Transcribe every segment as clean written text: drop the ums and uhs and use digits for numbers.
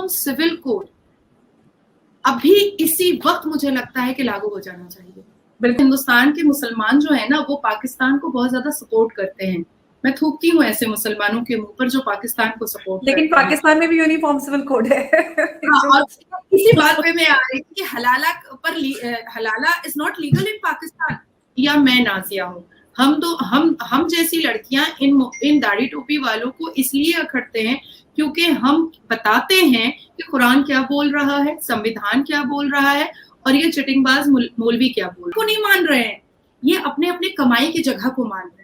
Uniform civil code अभी इसी वक्त मुझे लगता है कि लागू हो जाना चाहिए। बिल्कुल हिंदुस्तान के मुसलमान जो है ना, वो पाकिस्तान को बहुत ज्यादा सपोर्ट करते हैं। मैं थूकती हूँ ऐसे मुसलमानों के मुंह पर जो पाकिस्तान को सपोर्ट लेकिन करते हैं। पाकिस्तान में भी यूनिफॉर्म सिविल कोड है। हाँ, और इसी बात पे मैं आ रही थी कि हलाला is not legal in Pakistan. या मैं नाजिया हूँ, हम जैसी लड़कियां इन दाढ़ी टोपी वालों को इसलिए अखड़ते हैं क्योंकि हम बताते हैं कि कुरान क्या बोल रहा है, संविधान क्या बोल रहा है, और ये चिटिंगबाज मौलवी क्या बोल रहे हैं। को नहीं मान रहे हैं, ये अपने अपने कमाई की जगह को मान रहे हैं।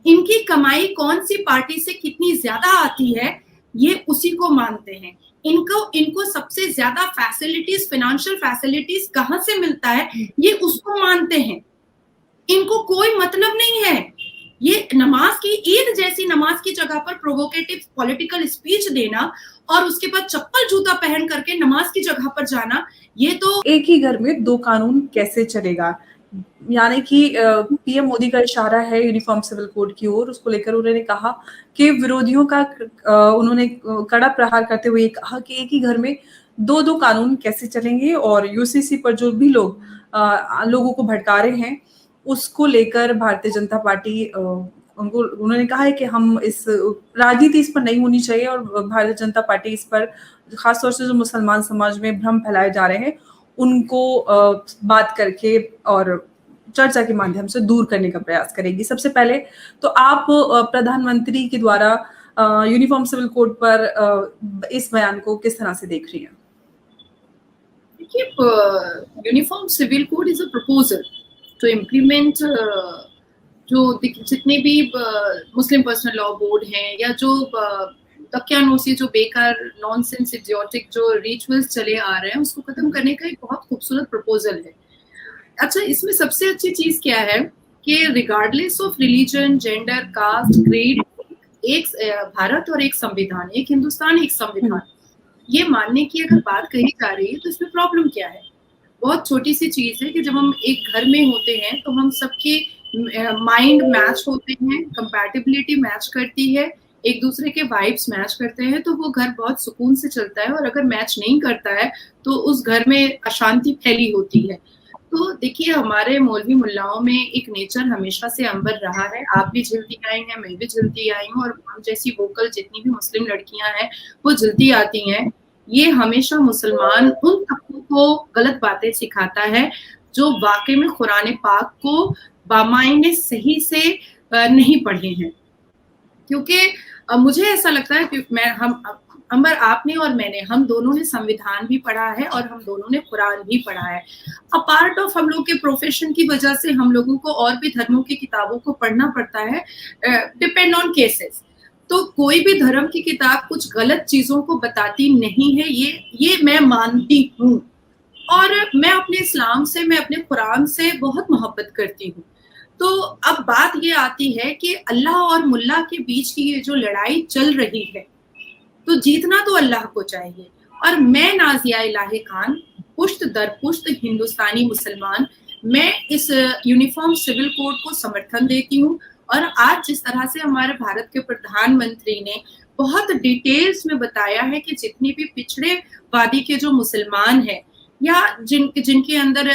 इनकी कमाई कौन सी पार्टी से कितनी ज्यादा आती है, ये उसी को मानते हैं। इनको सबसे ज्यादा फैसिलिटीज, फाइनेंशियल फैसिलिटीज कहां से मिलता है, ये उसको मानते हैं। इनको कोई मतलब नहीं है। ये नमाज की, ईद जैसी नमाज की जगह पर प्रोवोकेटिव पॉलिटिकल स्पीच देना और उसके बाद चप्पल जूता पहन करके नमाज की जगह पर जाना, ये तो एक ही घर में दो कानून कैसे चलेगा, यानी कि पीएम मोदी का इशारा है यूनिफॉर्म सिविल कोड की ओर। उसको लेकर उन्होंने कहा कि विरोधियों का उन्होंने कड़ा प्रहार करते हुए कहा कि एक ही घर में दो दो कानून कैसे चलेंगे, और यूसीसी पर जो भी लोगों को भड़का रहे हैं उसको लेकर भारतीय जनता पार्टी उन्होंने कहा है कि हम इस राजनीति इस पर नहीं होनी चाहिए, और भारतीय जनता पार्टी इस पर खासतौर से जो मुसलमान समाज में भ्रम फैलाए जा रहे हैं उनको बात करके और चर्चा के माध्यम से दूर करने का प्रयास करेगी। सबसे पहले तो आप प्रधानमंत्री के द्वारा यूनिफॉर्म सिविल कोड पर इस बयान को किस तरह से देख रही हैं? देखिए, uniform civil code is a proposal to implement जो जितने भी मुस्लिम पर्सनल लॉ बोर्ड हैं या जो तकियानोसी, जो बेकार नॉनसेंस इडियोटिक जो रिचुअल्स चले आ रहे हैं, उसको खत्म करने का एक बहुत खूबसूरत प्रपोजल है। अच्छा, इसमें सबसे अच्छी चीज क्या है कि regardless of religion, gender, caste, grade, एक भारत और एक संविधान, एक हिंदुस्तान एक संविधान, ये मानने की अगर बात कही जा रही है तो इसमें प्रॉब्लम क्या है? बहुत छोटी सी चीज है कि जब हम एक घर में होते हैं तो हम सबके माइंड मैच होते हैं, कंपैटिबिलिटी मैच करती है, एक दूसरे के वाइब्स मैच करते हैं, तो वो घर बहुत सुकून से चलता है। और अगर मैच नहीं करता है तो उस घर में अशांति फैली होती है। तो देखिए, हमारे मौलवी मुल्लाओं में एक नेचर हमेशा से अंबर रहा है। आप भी झिलती आई हैं, मैं भी झिलती आई हूँ, और हम जैसी वोकल जितनी भी मुस्लिम लड़कियां हैं वो झिलती आती हैं। ये हमेशा मुसलमान उन तबकों को गलत बातें सिखाता है जो वाकई में कुरान पाक को बामायने सही से नहीं पढ़े हैं। क्योंकि मुझे ऐसा लगता है कि अंबर, आपने और मैंने, हम दोनों ने संविधान भी पढ़ा है और हम दोनों ने कुरान भी पढ़ा है। अपार्ट ऑफ हम लोग के प्रोफेशन की वजह से हम लोगों को और भी धर्मों की किताबों को पढ़ना पड़ता है, डिपेंड ऑन केसेस। तो कोई भी धर्म की किताब कुछ गलत चीजों को बताती नहीं है, ये मैं मानती हूँ। और मैं अपने इस्लाम से, मैं अपने कुरान से बहुत मोहब्बत करती हूँ। तो अब बात ये आती है कि अल्लाह और मुल्ला के बीच की ये जो लड़ाई चल रही है, तो जीतना तो अल्लाह को चाहिए। और मैं नाजिया इलाही खान, पुश्त दर पुश्त हिंदुस्तानी मुसलमान, मैं इस यूनिफॉर्म सिविल कोड को समर्थन देती हूँ। और आज जिस तरह से हमारे भारत के प्रधानमंत्री ने बहुत डिटेल्स में बताया है कि जितनी भी पिछड़े वादी के जो मुसलमान हैं या जिनके अंदर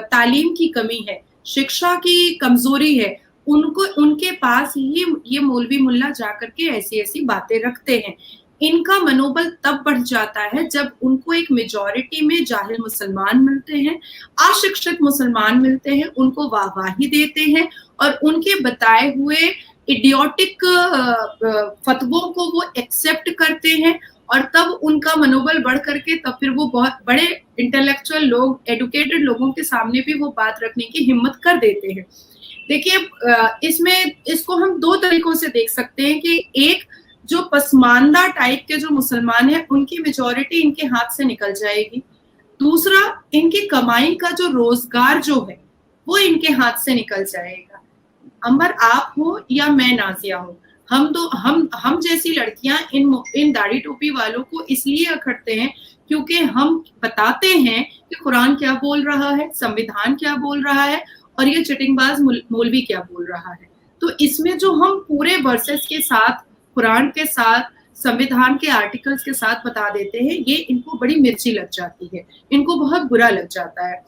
तालीम की कमी है, शिक्षा की कमजोरी है, उनके पास ये मौलवी मुल्ला जाकर के ऐसी ऐसी बातें रखते हैं। इनका मनोबल तब बढ़ जाता है जब उनको एक मेजॉरिटी में जाहिल मुसलमान मिलते हैं, अशिक्षित मुसलमान मिलते हैं, उनको वाहवाही देते हैं और उनके बताए हुए इडियोटिक फतवों को वो एक्सेप्ट करते हैं। और तब उनका मनोबल बढ़ करके तब फिर वो बहुत बड़े इंटेलेक्चुअल लोग, एडुकेटेड लोगों के सामने भी वो बात रखने की हिम्मत कर देते हैं। देखिए, इसको हम दो तरीकों से देख सकते हैं कि एक, जो पसमानदा टाइप के जो मुसलमान हैं उनकी मेजॉरिटी इनके हाथ से निकल जाएगी। दूसरा, इनकी कमाई का जो रोजगार जो है वो इनके हाथ से निकल जाएगा। अंबर, आप हो या मैं नाजिया हूँ, हम जैसी लड़कियां इन दाढ़ी टोपी वालों को इसलिए अखड़ते हैं क्योंकि हम बताते हैं कि कुरान क्या बोल रहा है, संविधान क्या बोल रहा है, और ये चिटिंगबाज मौलवी क्या बोल रहा है। तो इसमें जो हम पूरे वर्सेस के साथ, कुरान के साथ, संविधान के आर्टिकल्स के साथ बता देते हैं, ये इनको बड़ी मिर्ची लग जाती है, इनको बहुत बुरा लग जाता है।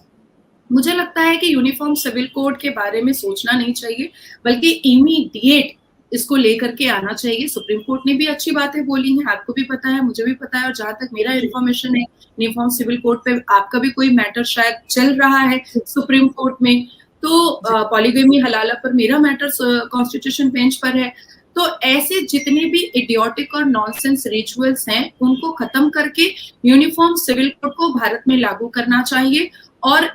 मुझे लगता है कि यूनिफॉर्म सिविल कोड के बारे में सोचना नहीं चाहिए, बल्कि इमीडिएट इसको लेकर के आना चाहिए। सुप्रीम कोर्ट ने भी अच्छी बातें बोली हैं, आपको भी पता है, मुझे भी पता है, और जहां तक मेरा इन्फॉर्मेशन है, यूनिफॉर्म सिविल कोड पे आपका भी कोई मैटर शायद चल रहा है सुप्रीम कोर्ट में, तो पॉलीगेमी हलाला पर मेरा मैटर कॉन्स्टिट्यूशन बेंच पर है। तो ऐसे जितने भी इडियोटिक और नॉनसेंस रिचुअल्स हैं, उनको खत्म करके यूनिफॉर्म सिविल कोड को भारत में लागू करना चाहिए और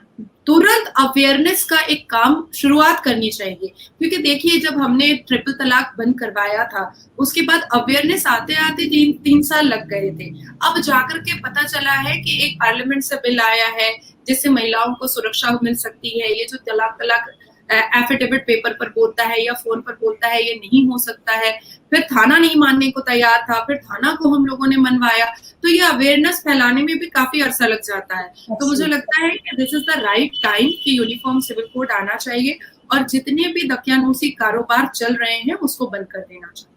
तुरंत अवेयरनेस का एक काम शुरुआत करनी चाहिए। क्योंकि देखिए, जब हमने ट्रिपल तलाक बंद करवाया था, उसके बाद अवेयरनेस आते आते 3 साल लग गए थे। अब जाकर के पता चला है कि एक पार्लियामेंट से बिल आया है जिससे महिलाओं को सुरक्षा मिल सकती है। ये जो तलाक एफिडेविट पेपर पर बोलता है या फोन पर बोलता है, ये नहीं हो सकता है। फिर थाना नहीं मानने को तैयार था, फिर थाना को हम लोगों ने मनवाया। तो ये अवेयरनेस फैलाने में भी काफी अरसा लग जाता है। तो मुझे लगता है कि this is the right time कि यूनिफॉर्म सिविल कोड आना चाहिए और जितने भी दकियानूसी कारोबार चल रहे हैं उसको बंद कर देना चाहिए।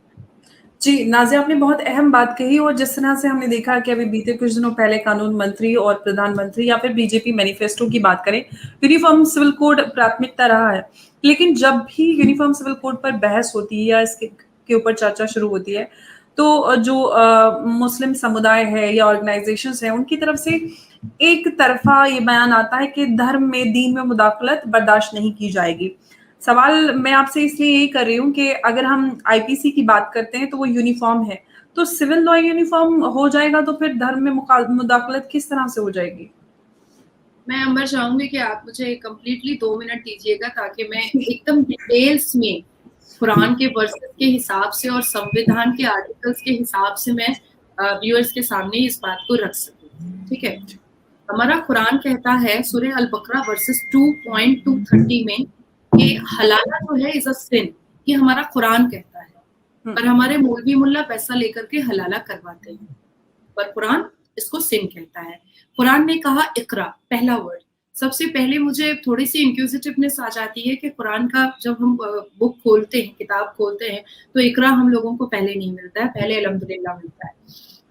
जी, नाज़िया, आपने बहुत अहम बात कही और जिस तरह से हमने देखा कि अभी बीते कुछ दिनों पहले कानून मंत्री और प्रधानमंत्री या फिर बीजेपी मैनिफेस्टो की बात करें, यूनिफॉर्म सिविल कोड प्राथमिकता रहा है। लेकिन जब भी यूनिफॉर्म सिविल कोड पर बहस होती है या इसके ऊपर चर्चा शुरू होती है, तो जो मुस्लिम समुदाय है या ऑर्गेनाइजेशंस हैं, उनकी तरफ से एक तरफा ये बयान आता है कि धर्म में, दीन में मुदाखलत बर्दाश्त नहीं की जाएगी। सवाल मैं आपसे इसलिए यही कर रही हूँ कि अगर हम आईपीसी की बात करते हैं तो वो यूनिफॉर्म है, तो सिविल लॉ यूनिफॉर्म हो जाएगा तो फिर धर्म में मुदाखलत किस तरह से हो जाएगी? मैं अंबर चाहूंगी कि आप मुझे कंप्लीटली 2 मिनट दीजिएगा ताकि मैं एकदम डिटेल्स में कुरान के वर्सेस के हिसाब से और संविधान के आर्टिकल्स के हिसाब से मैं व्यूअर्स के सामने इस बात को रख सकूं। ठीक है, हमारा कुरान कहता है सूरह अल बकरा वर्सेस 2.230 में कि हलाला जो है इज अ सिन, ये हमारा कुरान कहता है। पर हमारे मौलवी मुल्ला पैसा लेकर के हलाला करवाते हैं, पर कुरान इसको सिन कहता है। कुरान ने कहा इकरा, पहला वर्ड। सबसे पहले मुझे थोड़ी सी इंक्विजिटिवनेस आ जाती है कि कुरान का जब हम बुक खोलते हैं, किताब खोलते हैं, तो इकरा हम लोगों को पहले नहीं मिलता है, पहले अल्हम्दुलिल्लाह मिलता है।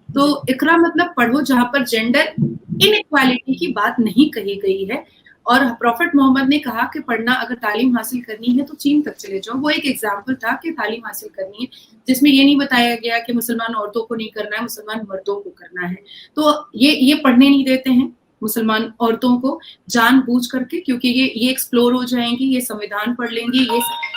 तो इकरा मतलब पढ़ो, जहां पर जेंडर इनइक्वालिटी की बात नहीं कही गई है। और प्रॉफिट मोहम्मद ने कहा कि पढ़ना, अगर तालीम हासिल करनी है तो चीन तक चले जाओ। वो एक एग्जाम्पल था कि तालीम हासिल करनी है, जिसमें ये नहीं बताया गया कि मुसलमान औरतों को नहीं करना है, मुसलमान मर्दों को करना है। तो ये पढ़ने नहीं देते हैं मुसलमान औरतों को जानबूझ करके, क्योंकि ये एक्सप्लोर हो जाएंगी, ये संविधान पढ़ लेंगी,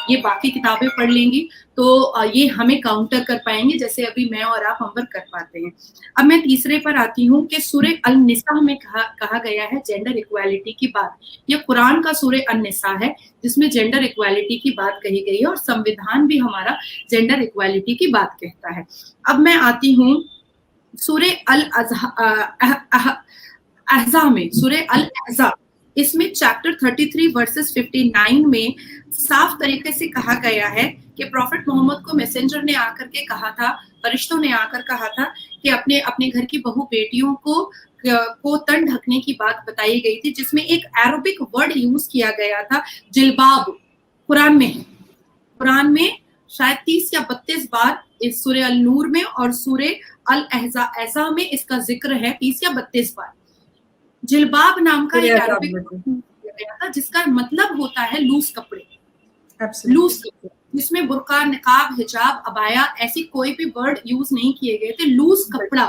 ये बाकी किताबें पढ़ लेंगी, तो ये हमें काउंटर कर पाएंगे जैसे अभी मैं और आप अंबर कर पाते हैं। अब मैं तीसरे पर आती हूँ कि सूरह अल निसा में कहा गया है जेंडर इक्वालिटी की बात। ये कुरान का सूरह अल निसा है जिसमें जेंडर इक्वालिटी की बात कही गई है और संविधान भी हमारा जेंडर इक्वालिटी की बात कहता है। अब मैं आती हूँ सूरह अल अहज़ाब में, सूरह अल अहज़ाब, इसमें चैप्टर 33 वर्सेस 59 में साफ तरीके से कहा गया है कि प्रॉफिट मोहम्मद को मैसेंजर ने आकर के कहा था, फरिश्तों ने आकर कहा था कि अपने अपने घर की बहू बेटियों को तन ढकने की बात बताई गई थी, जिसमें एक अरबिक वर्ड यूज किया गया था, जिल्बाब। कुरान में है, कुरान में शायद 30 या 32 बार इस सूरह अल नूर में और सूरह अल अहज़ाब में इसका जिक्र है, 30 या 32 बार। जिल्बाब नाम का एक अरबिक गया था जिसका मतलब होता है लूज कपड़े, लूज कपड़े, जिसमें बुर्का, निकाब, हिजाब, अबाया ऐसी कोई भी वर्ड यूज नहीं किए गए थे। लूज कपड़ा,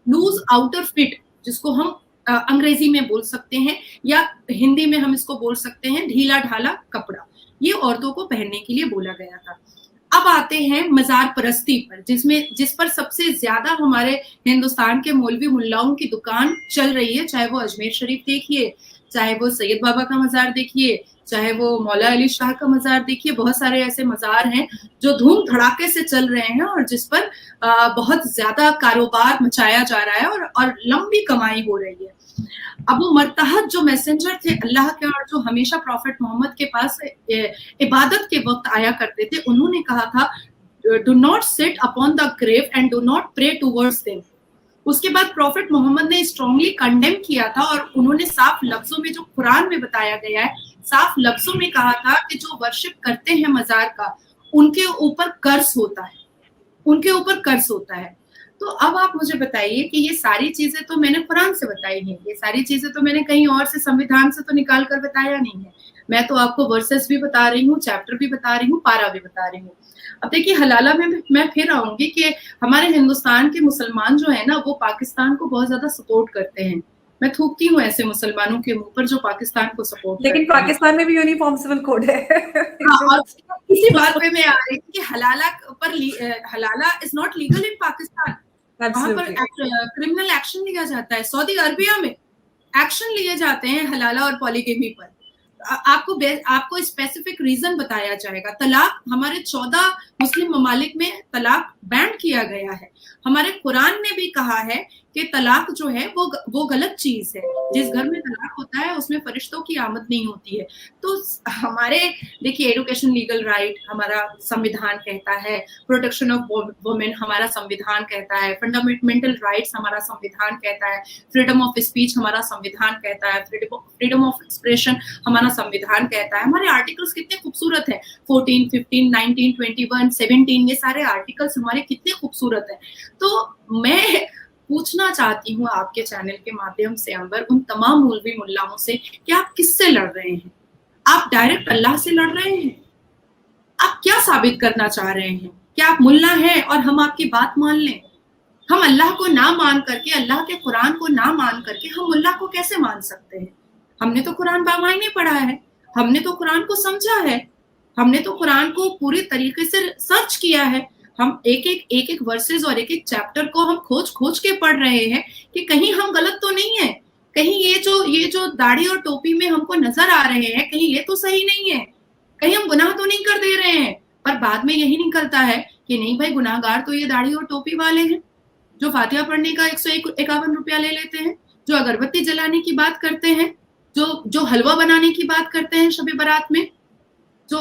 लूज आउटर फिट, जिसको हम अंग्रेजी में बोल सकते हैं या हिंदी में हम इसको बोल सकते हैं ढीला ढाला कपड़ा, ये औरतों को पहनने के लिए बोला गया था। अब आते हैं मजार परस्ती पर, जिस पर सबसे ज्यादा हमारे हिंदुस्तान के मौलवी मुल्लाओं की दुकान चल रही है। चाहे वो अजमेर शरीफ देखिए, चाहे वो सैयद बाबा का मजार देखिए, चाहे वो मौला अली शाह का मजार देखिए, बहुत सारे ऐसे मजार हैं जो धूम धड़ाके से चल रहे हैं और जिस पर बहुत ज्यादा कारोबार मचाया जा रहा है और लंबी कमाई हो रही है। अबू मरतहत जो मैसेंजर थे अल्लाह के और जो हमेशा प्रॉफिट मोहम्मद के पास इबादत के वक्त आया करते थे, उन्होंने कहा था do not sit upon the grave and do not pray towards them. उसके बाद प्रॉफिट मोहम्मद ने स्ट्रांगली कंडेम किया था और उन्होंने साफ लफ्जों में, जो कुरान में बताया गया है, साफ लफ्जों में कहा था कि जो वर्शिप करते हैं मजार का, उनके ऊपर कर्ज होता है, उनके ऊपर कर्ज होता है। तो अब आप मुझे बताइए कि ये सारी चीजें तो मैंने कुरान से बताई हैं, ये सारी चीजें तो मैंने कहीं और से संविधान से तो निकाल कर बताया नहीं है। मैं तो आपको वर्सेस भी बता रही हूँ, चैप्टर भी बता रही हूँ, पारा भी बता रही हूँ। अब देखिए हलाला में मैं फिर आऊंगी कि हमारे हिंदुस्तान के मुसलमान जो है ना, वो पाकिस्तान को बहुत ज्यादा सपोर्ट करते हैं। मैं थूकती हूँ ऐसे मुसलमानों के मुंह पर जो पाकिस्तान को सपोर्ट लेकिन करते हैं। पाकिस्तान में भी यूनिफॉर्म सिविल कोड है। हाँ, और इसी बात पे मैं आ रही थी कि हलाला पर हलाला is not legal in Pakistan. वहां पर क्रिमिनल एक्शन लिया जाता है। सऊदी अरबिया में एक्शन लिए जाते हैं हलाला और पॉलीगेमी पर। आपको स्पेसिफिक रीजन बताया जाएगा। तलाक हमारे 14 मुस्लिम ममालिक में तलाक बैन किया गया है। हमारे कुरान ने भी कहा है कि तलाक जो है वो गलत चीज है। जिस घर में तलाक होता है उसमें फरिश्तों की आमद नहीं होती है। तो हमारे देखिए एजुकेशन लीगल राइट हमारा संविधान कहता है, प्रोटेक्शन ऑफ वुमेन हमारा संविधान कहता है, फंडामेंटल राइट्स हमारा संविधान कहता है, फ्रीडम ऑफ स्पीच हमारा संविधान कहता है, फ्रीडम ऑफ एक्सप्रेशन हमारा संविधान कहता है। हमारे आर्टिकल्स कितने खूबसूरत है, 14, 15, 19, 21, 17, ये सारे आर्टिकल्स हमारे कितने खूबसूरत है। तो मैं पूछना चाहती हूँ आपके चैनल के माध्यम से अंबर, उन तमाम मौलवी मुल्लाओं से कि आप किससे लड़ रहे हैं? आप डायरेक्ट अल्लाह से लड़ रहे हैं? आप क्या साबित करना चाह रहे हैं? क्या आप मुल्ला हैं और हम आपकी बात मान लें? हम अल्लाह को ना मान करके, अल्लाह के कुरान को ना मान करके हम मुल्ला को कैसे मान सकते हैं? हमने तो कुरान बामायने पढ़ा है, हमने तो कुरान को समझा है, हमने तो कुरान को पूरी तरीके से सर्च किया है। हम एक एक वर्सेस और एक एक चैप्टर को हम खोज खोज के पढ़ रहे हैं कि कहीं हम गलत तो नहीं है, कहीं ये जो दाढ़ी और टोपी में हमको नजर आ रहे हैं, कहीं ये तो सही नहीं है, कहीं हम गुनाह तो नहीं कर दे रहे हैं। पर बाद में यही निकलता है कि नहीं भाई, गुनाहगार तो ये दाढ़ी और टोपी वाले हैं जो फातिहा पढ़ने का 151 रुपया ले लेते हैं, जो अगरबत्ती जलाने की बात करते हैं, जो हलवा बनाने की बात करते हैं शबे बारात में, जो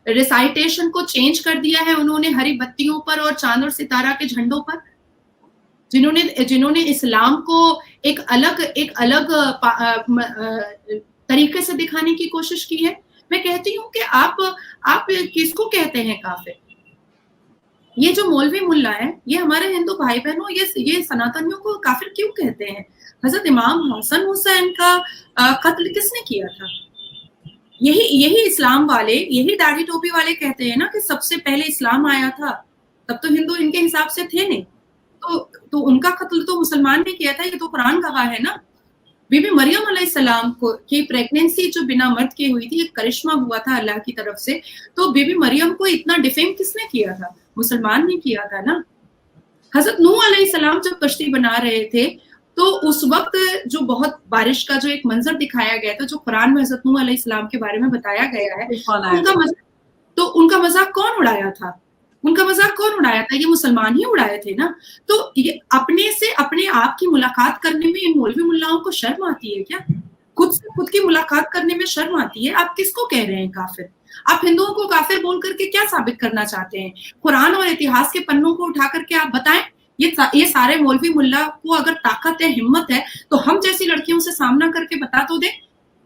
रिसाइटेशन को चेंज कर दिया है उन्होंने हरी बत्तियों पर और चांद और सितारा के झंडों पर, जिन्होंने इस्लाम को एक अलग तरीके से दिखाने की कोशिश की है। मैं कहती हूँ कि आप किसको कहते हैं काफिर? ये जो मौलवी मुल्ला है, ये हमारे हिंदू भाई बहनों, ये सनातनियों को काफिर क्यों कहते हैं? हजरत इमाम हसन हुसैन का कत्ल किसने किया था? यही इस्लाम वाले, यही दाढ़ी टोपी वाले कहते हैं ना कि सबसे पहले इस्लाम आया था, तब तो हिंदू इनके हिसाब से थे नहीं, तो उनका कत्ल तो मुसलमान ने किया था, ये तो कुरान गवाह है ना। बीबी मरियम अलैहिस्सलाम को की प्रेगनेंसी जो बिना मर्द की हुई थी, एक करिश्मा हुआ था अल्लाह की तरफ से। तो बीबी मरियम को इतना डिफेम किसने किया था? मुसलमान ने किया था ना। हजरत नूह अलैहिस्सलाम जब कश्ती बना रहे थे, तो उस वक्त जो बहुत बारिश का जो एक मंजर दिखाया गया था, जो कुरान में हजरत नूह अलैहिस्सलाम के बारे में बताया गया है, तो उनका मजाक कौन उड़ाया था? उनका मजाक कौन उड़ाया था? ये मुसलमान ही उड़ाए थे ना। तो ये अपने से अपने आप की मुलाकात करने में इन मौलवी मुल्लाओं को शर्म आती है क्या? खुद से खुद की मुलाकात करने में शर्म आती है? आप किसको कह रहे हैं काफिर? आप हिंदुओं को काफिर बोल करके क्या साबित करना चाहते हैं? कुरान और इतिहास के पन्नों को उठा करके आप बताएं। ये सारे मौलवी मुल्ला को अगर ताकत है, हिम्मत है, तो हम जैसी लड़कियों से सामना करके बता तो दे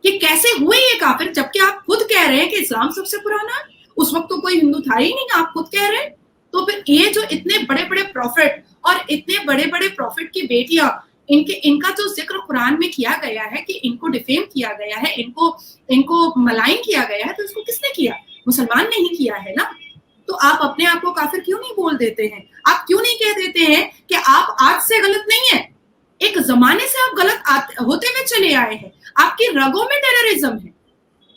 कि कैसे हुए ये काफिर, जबकि आप खुद कह रहे हैं कि इस्लाम सबसे पुराना है। उस वक्त तो कोई हिंदू था ही नहीं, आप खुद कह रहे हैं। तो फिर ये जो इतने बड़े बड़े प्रॉफिट और इतने बड़े बड़े प्रॉफिट की बेटियां, इनका जो जिक्र कुरान में किया गया है कि इनको डिफेम किया गया है, इनको मलाइन किया गया है, तो इसको किसने किया? मुसलमान ने ही किया है ना। तो आप अपने आप को काफिर क्यों नहीं बोल देते हैं? आप क्यों नहीं कह देते हैं कि आप आज से गलत नहीं है, एक जमाने से आप गलत होते हुए चले आए हैं, आपकी रगों में टेररिज्म है,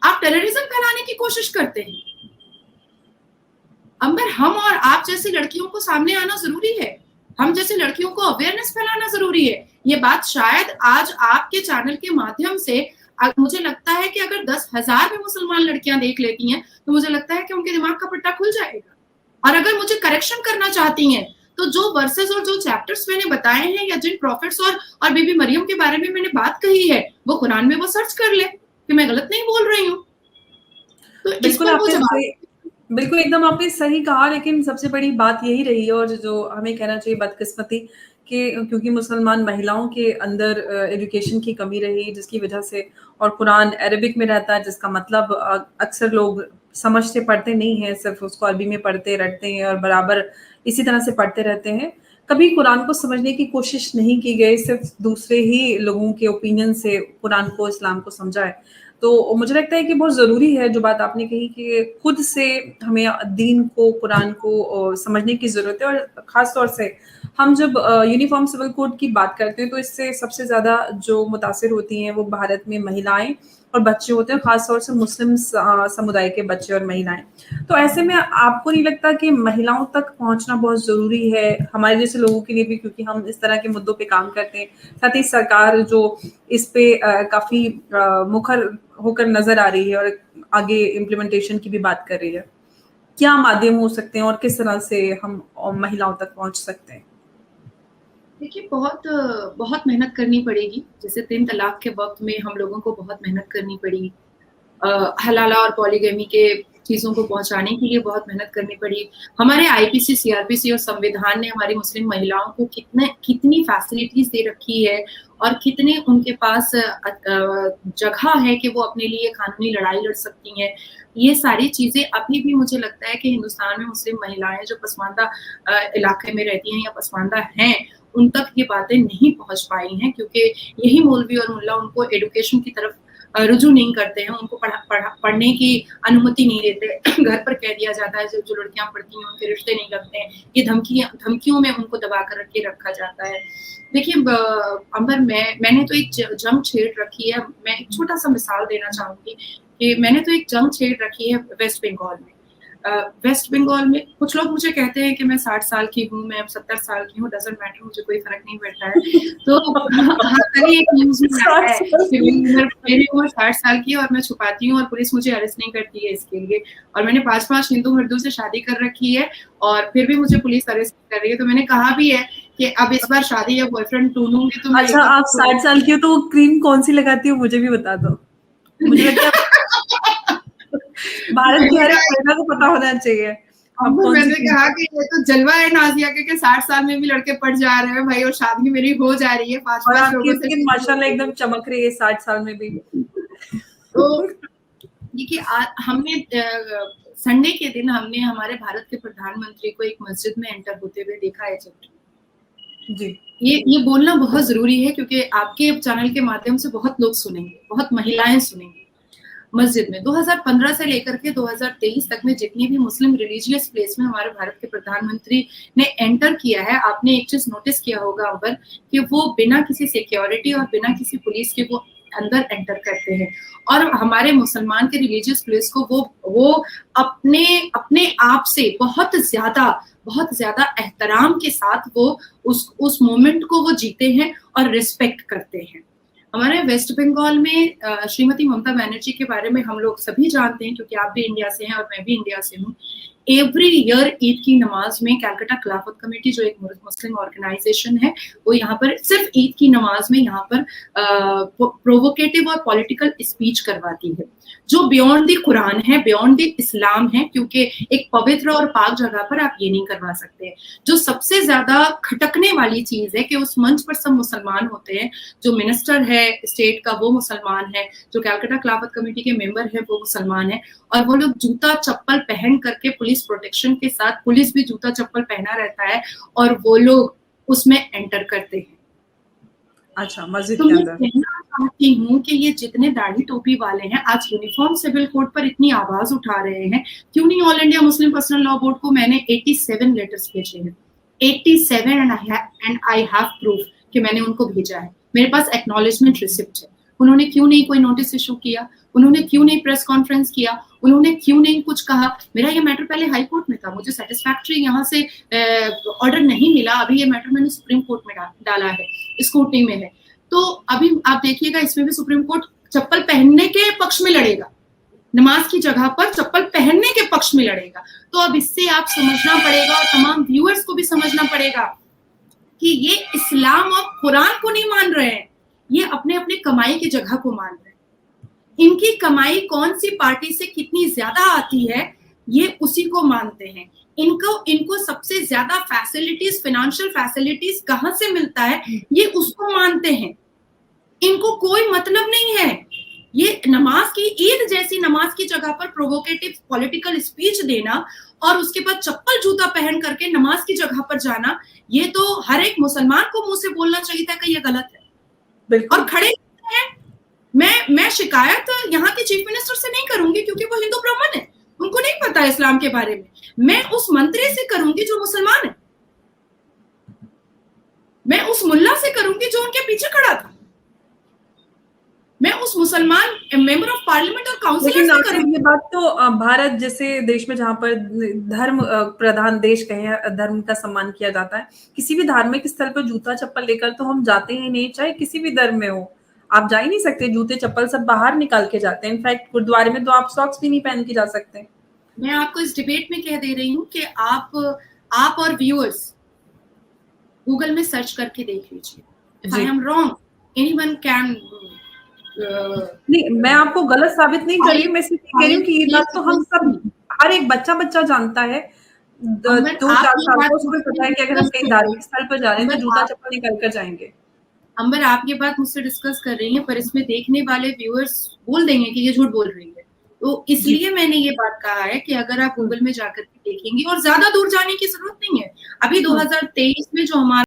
आप टेररिज्म फैलाने की कोशिश करते हैं। अंबर, हम और आप जैसी लड़कियों को सामने आना जरूरी है, हम जैसी लड़कियों को अवेयरनेस फैलाना जरूरी है। ये बात शायद आज आपके चैनल के माध्यम से मुझे लगता है कि अगर 10,000 भी मुसलमान लड़कियां देख लेती हैं, तो मुझे लगता है कि उनके दिमाग का पट्टा खुल जाएगा। और अगर मुझे करेक्शन करना चाहती हैं, तो जो वर्सेस और जो चैप्टर्स मैंने बताए हैं, या जिन प्रॉफिट्स और बीबी मरियम के बारे में मैंने बात कही है, वो कुरान में वो सर्च कर ले कि मैं गलत नहीं बोल रही हूँ। तो बिल्कुल एकदम आपने सही कहा, लेकिन सबसे बड़ी बात यही रही है, और जो हमें कहना चाहिए बदकिस्मती, कि क्योंकि मुसलमान महिलाओं के अंदर एजुकेशन की कमी रही, जिसकी वजह से, और कुरान अरबिक में रहता है, जिसका मतलब अक्सर लोग समझते पढ़ते नहीं हैं, सिर्फ उसको अरबी में पढ़ते रटते हैं और बराबर इसी तरह से पढ़ते रहते हैं। कभी कुरान को समझने की कोशिश नहीं की गई, सिर्फ दूसरे ही लोगों के ओपिनियन से कुरान को, इस्लाम को समझा है। तो मुझे लगता है कि बहुत ज़रूरी है जो बात आपने कही कि खुद से हमें दीन को, कुरान को समझने की ज़रूरत है। और ख़ास तौर से हम जब यूनिफ़ॉर्म सिविल कोड की बात करते हैं तो इससे सबसे ज़्यादा जो मुतासिर होती हैं वो भारत में महिलाएँ और बच्चे होते हैं, ख़ास तौर से मुस्लिम समुदाय के बच्चे और महिलाएँ। तो ऐसे में आपको नहीं लगता कि महिलाओं तक पहुँचना बहुत ज़रूरी है, हमारे जैसे लोगों के लिए भी, क्योंकि हम इस तरह के मुद्दों पे काम करते हैं। साथ ही सरकार जो इस पे काफ़ी मुखर होकर नज़र आ रही है और आगे इम्प्लीमेंटेशन की भी बात कर रही है। क्या माध्यम हो सकते हैं और किस तरह से हम महिलाओं तक पहुँच सकते हैं? देखिए, बहुत मेहनत करनी पड़ेगी। जैसे 3 तलाक के वक़्त में हम लोगों को बहुत मेहनत करनी पड़ी। हलाला और पॉलीगैमी के चीज़ों को पहुँचाने के लिए बहुत मेहनत करनी पड़ी। हमारे आईपीसी, सीआरपीसी और संविधान ने हमारी मुस्लिम महिलाओं को कितनी फैसिलिटीज़ दे रखी है और कितने उनके पास जगह है कि वो अपने लिए कानूनी लड़ाई लड़ सकती हैं। ये सारी चीज़ें अभी भी मुझे लगता है कि हिंदुस्तान में मुस्लिम महिलाएँ जो पसमानदा इलाके में रहती हैं या पसमानदा हैं, उन तक ये बातें नहीं पहुँच पाई हैं, क्योंकि यही मौलवी और मुल्ला उनको एजुकेशन की तरफ रुजू नहीं करते हैं, उनको पढ़ने की अनुमति नहीं देते। घर पर कह दिया जाता है जो लड़कियां पढ़ती हैं उनके रिश्ते नहीं लगते हैं। ये धमकियों में उनको दबा कर के रखा जाता है। देखिए अंबर, मैंने तो एक जंग छेड़ रखी है। मैं एक छोटा सा मिसाल देना चाहूंगी कि मैंने तो एक जंग छेड़ रखी है वेस्ट बंगाल में। वेस्ट बंगाल में कुछ लोग मुझे कहते हैं कि मैं 60 साल की हूँ, मैं अब 70 साल की हूँ, डज़न्ट मैटर, मुझे कोई फ़र्क नहीं पड़ता है। तो हाँ, कल एक न्यूज़ में आया है कि मेरी उम्र 60 साल की है और मैं छुपाती हूँ और पुलिस मुझे अरेस्ट नहीं करती है इसके लिए। और मैंने 5-5 हिंदू मर्दों से शादी कर रखी है और फिर भी मुझे पुलिस अरेस्ट कर रही है। तो मैंने कहा भी है कि अब इस बार शादी या बॉयफ्रेंड ढूँढूँगी तो मैं अच्छा, आप 60 साल की हो तो क्रीम कौन-सी लगाती हो मुझे भी बता दो? मुझे लगता है भारत की हर एक महिला को पता होना चाहिए। मैंने कहा कि ये तो जलवा है नाज़िया के 60 साल में भी लड़के पढ़ जा रहे हैं भाई और शादी मेरी हो जा रही है 5-5 लोगों से। स्किन माशाल्लाह एकदम चमक रही है 60 साल में भी। तो देखिए, हमने संडे के दिन हमने हमारे भारत के प्रधानमंत्री को एक मस्जिद में एंटर होते हुए देखा है। जी, ये बोलना बहुत जरूरी है क्योंकि आपके चैनल के माध्यम से बहुत लोग सुनेंगे, बहुत महिलाएं सुनेंगी। मस्जिद में 2015 से लेकर के 2023 तक में जितनी भी मुस्लिम रिलीजियस प्लेस में हमारे भारत के प्रधानमंत्री ने एंटर किया है, आपने एक चीज नोटिस किया होगा अगर कि वो बिना किसी सिक्योरिटी और बिना किसी पुलिस के वो अंदर एंटर करते हैं। और हमारे मुसलमान के रिलीजियस प्लेस को वो अपने अपने आप से बहुत ज्यादा एहतराम के साथ वो उस मोमेंट को वो जीते हैं और रिस्पेक्ट करते हैं। हमारे वेस्ट बंगाल में श्रीमती ममता बनर्जी के बारे में हम लोग सभी जानते हैं क्योंकि आप भी इंडिया से हैं और मैं भी इंडिया से हूँ। एवरी ईयर ईद की नमाज में कैलकाटा खिलाफत कमेटी जो एक मुस्लिम ऑर्गेनाइजेशन है, वो यहाँ पर सिर्फ ईद की नमाज में यहाँ पर प्रोवोकेटिव और पॉलिटिकल स्पीच करवाती है जो बियॉन्ड द कुरान है, बियॉन्ड द इस्लाम है, क्योंकि एक पवित्र और पाक जगह पर आप ये नहीं करवा सकते। जो सबसे ज्यादा खटकने वाली चीज है कि उस मंच पर सब मुसलमान होते हैं, जो मिनिस्टर है स्टेट का वो मुसलमान है, जो कैलकाटा खिलाफत कमेटी के मेंबर है वो मुसलमान है, और वो लोग जूता चप्पल पहन करके पुलिस प्रोटेक्शन के साथ, पुलिस भी जूता चप्पल पहना रहता है और वो लोग उसमें एंटर करते हैं। अच्छा, मस्जिद तो के मैं अंदर। कहना चाहती हूँ कि ये जितने दाढ़ी टोपी वाले हैं आज यूनिफॉर्म सिविल कोड पर इतनी आवाज उठा रहे हैं, क्यों नहीं all India Muslim personal law board को मैंने 87 लेटर्स भेजे हैं, 87 एंड आई हैव प्रूफ कि मैंने उनको भेजा है। मेरे पास एक्नॉलेजमेंट रिसिप्ट है। उन्होंने क्यों नहीं कोई नोटिस इशू किया, उन्होंने क्यों नहीं प्रेस कॉन्फ्रेंस किया, उन्होंने क्यों नहीं कुछ कहा। मेरा ये मैटर पहले हाई कोर्ट में था, मुझे सेटिस्फैक्टरी यहाँ से ऑर्डर नहीं मिला, अभी ये मैटर मैंने सुप्रीम कोर्ट में डाला है, स्क्रूटनी में है। तो अभी आप देखिएगा इसमें भी सुप्रीम कोर्ट चप्पल पहनने के पक्ष में लड़ेगा, नमाज की जगह पर चप्पल पहनने के पक्ष में लड़ेगा। तो अब इससे आप समझना पड़ेगा और तमाम व्यूअर्स को भी समझना पड़ेगा कि ये इस्लाम और कुरान को नहीं मान रहे हैं, ये अपने अपने कमाई की जगह को मान रहे हैं। इनकी कमाई कौन सी पार्टी से कितनी ज्यादा आती है ये उसी को मानते हैं। इनको सबसे ज्यादा फैसिलिटीज, फाइनेंशियल फैसिलिटीज कहां से मिलता है ये उसको मानते हैं। इनको कोई मतलब नहीं है ये नमाज की, ईद जैसी नमाज की जगह पर प्रोवोकेटिव पॉलिटिकल स्पीच देना और उसके बाद चप्पल जूता पहन करके नमाज की जगह पर जाना, ये तो हर एक मुसलमान को मुंह से बोलना चाहिए था कि ये गलत है। बिल्कुल। और खड़े हैं, मैं शिकायत यहाँ के चीफ मिनिस्टर से नहीं करूंगी क्योंकि वो हिंदू ब्राह्मण है, उनको नहीं पता इस्लाम के बारे में। मैं उस मंत्री से करूंगी जो मुसलमान है, मैं उस मुल्ला से करूंगी जो उनके पीछे खड़ा था, मैं उस मुसलमान मेंबर ऑफ पार्लियामेंट और काउंसिलर लेकिन से करूंगी। ये बात तो भारत जैसे देश में जहाँ पर धर्म प्रधान देश कहें, धर्म का सम्मान किया जाता है, किसी भी धार्मिक स्थल पर जूता चप्पल लेकर तो हम जाते ही नहीं, चाहे किसी भी धर्म में हो। आप जा ही नहीं सकते, जूते चप्पल सब बाहर निकाल के जाते हैं। इनफैक्ट गुरुद्वारे में तो आप सॉक्स भी नहीं पहन के जा सकते। मैं आपको इस डिबेट में कह दे रही हूँ कि आप और व्यूअर्स गूगल में सर्च करके देख लीजिए। If I am wrong, anyone can. नहीं, मैं आपको गलत साबित नहीं कर रही हूँ, मैं सिर्फ कह रही हूँ कि ये बात तो हम सब, हर एक बच्चा जानता है, 2-4 साल को उसको पता है कि अगर हम कहीं धार्मिक स्थल पर जा रहे हैं तो जूता चप्पल निकाल कर जाएंगे। अंबर, आप ये बात मुझसे डिस्कस कर रही हैं, पर इसमें देखने वाले व्यूअर्स बोल देंगे कि ये झूठ बोल रही है, तो इसलिए मैंने ये बात कहा है कि अगर आप गूगल में जाकर के देखेंगे, और ज्यादा दूर जाने की जरूरत नहीं है। अभी 2023 में जो हमारा